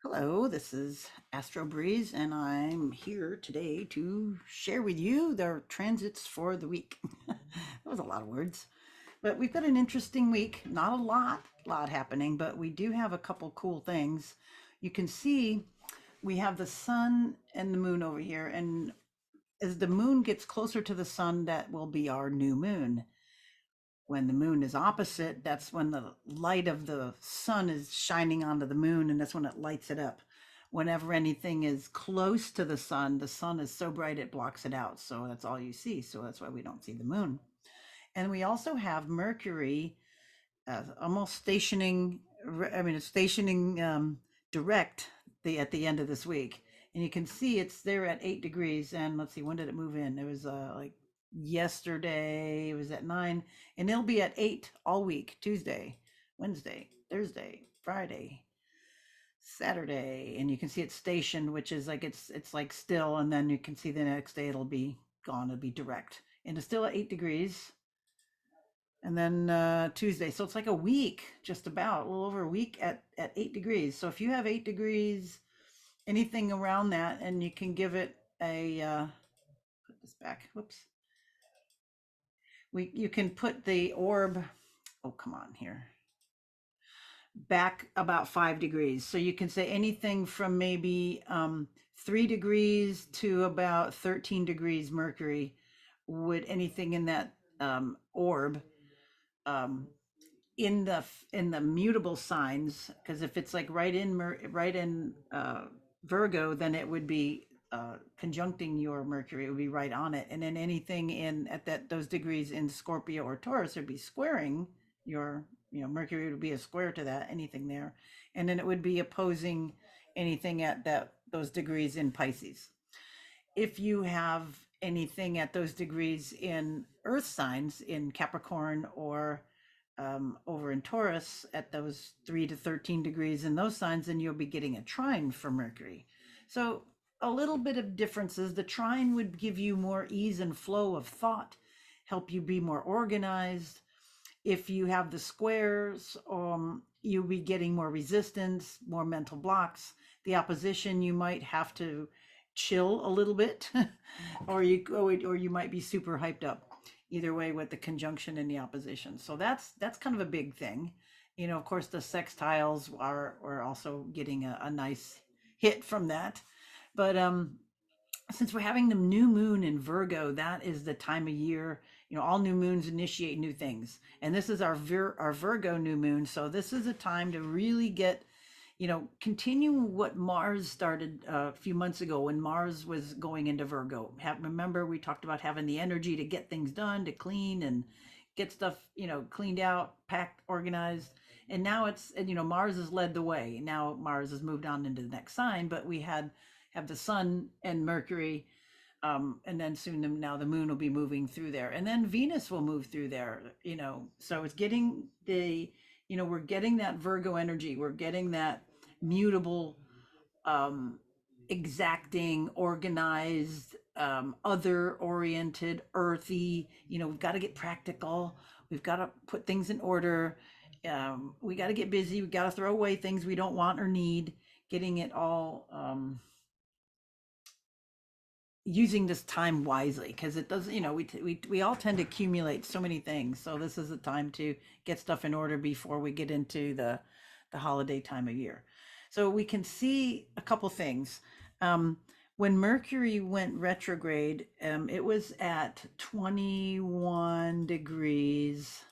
Hello, this is Astro Breeze, and I'm here today to share with you the transits for the week. That was a lot of words, but we've got an interesting week. Not a lot happening, but we do have a couple cool things. You can see we have the sun and the moon over here, and as the moon gets closer to the sun, that will be our new moon. When the moon is opposite, that's when the light of the sun is shining onto the moon, and that's when it lights it up. Whenever anything is close to the sun is so bright it blocks it out. So that's all you see. So that's why we don't see the moon. And we also have Mercury almost stationing, it's stationing direct at the end of this week. And you can see it's there at 8 degrees. And let's see, when did it move in? It was like yesterday, it was at 9, and it'll be at 8 all week: Tuesday, Wednesday, Thursday, Friday, Saturday. And you can see it's stationed, which is like it's like still, and then you can see the next day it'll be gone, it'll be direct. And it's still at 8 degrees. And then Tuesday. So it's like a week, just about a little over a week at 8 degrees. So if you have 8 degrees, anything around that, and you can give it a put this back. Whoops. You can put the orb. Oh, come on here. Back about 5 degrees. So you can say anything from maybe 3 degrees to about 13 degrees Mercury. Would anything in that orb um, in the mutable signs, because if it's like right in Virgo, then it would be conjuncting your Mercury. It would be right on it. And then anything in at that those degrees in Scorpio or Taurus would be squaring your, Mercury would be a square to that, anything there. And then it would be opposing anything at that those degrees in Pisces. If you have anything at those degrees in earth signs in Capricorn or over in Taurus at those 3 to 13 degrees in those signs, then you'll be getting a trine for Mercury. So a little bit of differences. The trine would give you more ease and flow of thought, help you be more organized. If you have the squares, you'll be getting more resistance, more mental blocks. The opposition, you might have to chill a little bit, or you might be super hyped up. Either way, with the conjunction and the opposition, so that's kind of a big thing. Of course, the sextiles are also getting a nice hit from that, but since we're having the new moon in Virgo, that is the time of year. All new moons initiate new things, and this is our Virgo new moon. So this is a time to really get, continue what Mars started a few months ago when Mars was going into Virgo. Remember, we talked about having the energy to get things done, to clean and get stuff, cleaned out, packed, organized. And now Mars has led the way. Now Mars has moved on into the next sign, but we have the sun and Mercury, and then soon now the moon will be moving through there, and then Venus will move through there. So it's getting we're getting that Virgo energy. We're getting that mutable, um, exacting, organized, other oriented, earthy. We've got to get practical. We've got to put things in order. We got to get busy. We got to throw away things we don't want or need. Getting it all, using this time wisely, because it doesn't, we all tend to accumulate so many things. So this is a time to get stuff in order before we get into the holiday time of year. So we can see a couple things. When Mercury went retrograde, it was at 21 degrees.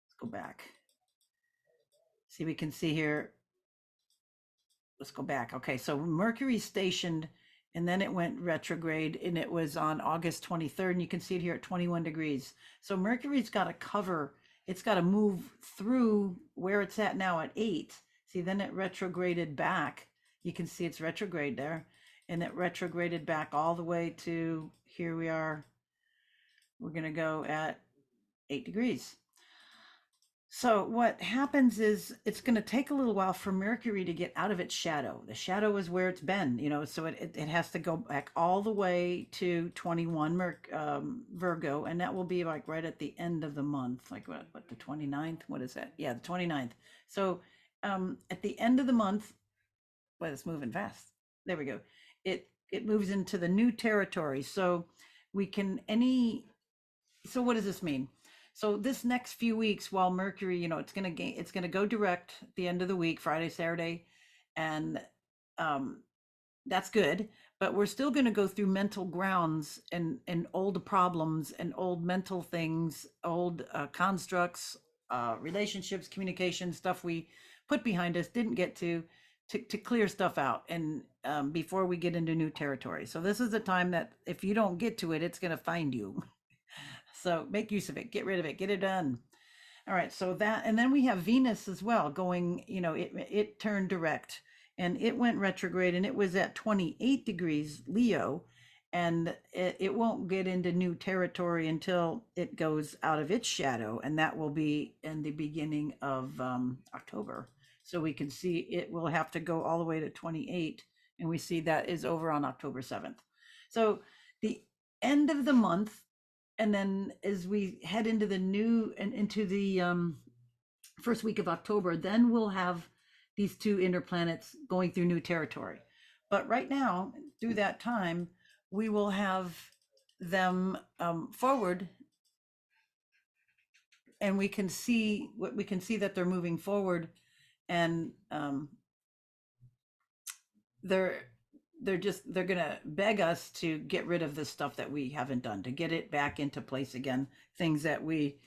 Let's go back. See, we can see here. Let's go back. Okay, so Mercury stationed, and then it went retrograde, and it was on August 23rd, and you can see it here at 21 degrees. So Mercury's got to cover, it's got to move through where it's at now at 8. See, then it retrograded back. You can see it's retrograde there, and it retrograded back all the way to here we are. We're going to go at 8 degrees. So what happens is it's going to take a little while for Mercury to get out of its shadow. The shadow is where it's been, so it has to go back all the way to 21 Virgo, and that will be like right at the end of the month, like what the 29th? What is that? Yeah, the 29th. So at the end of the month, But it's moving fast. There we go. It moves into the new territory. So we can any so what does this mean? So this next few weeks while Mercury, it's gonna go direct at the end of the week, Friday, Saturday, and um that's good, but we're still going to go through mental grounds and old problems and old mental things, old constructs, relationships, communication stuff we put behind us, didn't get to clear stuff out, and before we get into new territory. So this is a time that if you don't get to it, it's going to find you. So make use of it, get rid of it, get it done. All right, so that, and then we have Venus as well going, it turned direct and it went retrograde and it was at 28 degrees Leo, and it won't get into new territory until it goes out of its shadow, and that will be in the beginning of October. So we can see it will have to go all the way to 28, and we see that is over on October 7th. So the end of the month, and then as we head into the new and into the first week of October, then we'll have these two inner planets going through new territory. But right now, through that time, we will have them forward, and we can see that they're moving forward, and they're they're gonna beg us to get rid of this stuff that we haven't done, to get it back into place again, things that we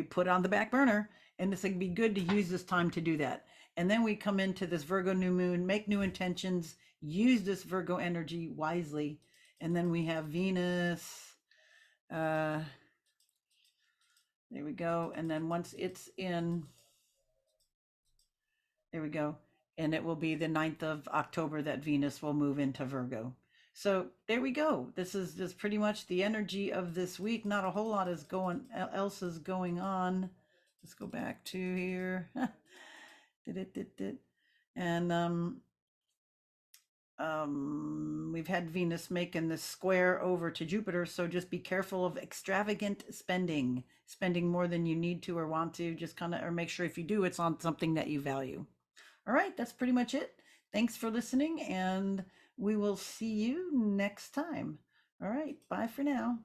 put on the back burner, and it's going to be good to use this time to do that. And then we come into this Virgo new moon, make new intentions, use this Virgo energy wisely, and then we have Venus. There we go. And then once it's in, there we go. And it will be the 9th of October that Venus will move into Virgo. So there we go. This is just pretty much the energy of this week. Not a whole lot else is going on. Let's go back to here. And we've had Venus making this square over to Jupiter, so just be careful of extravagant spending more than you need to or want to. Just kind of, or make sure if you do, it's on something that you value. All right, that's pretty much it. Thanks for listening, and we will see you next time. All right, bye for now.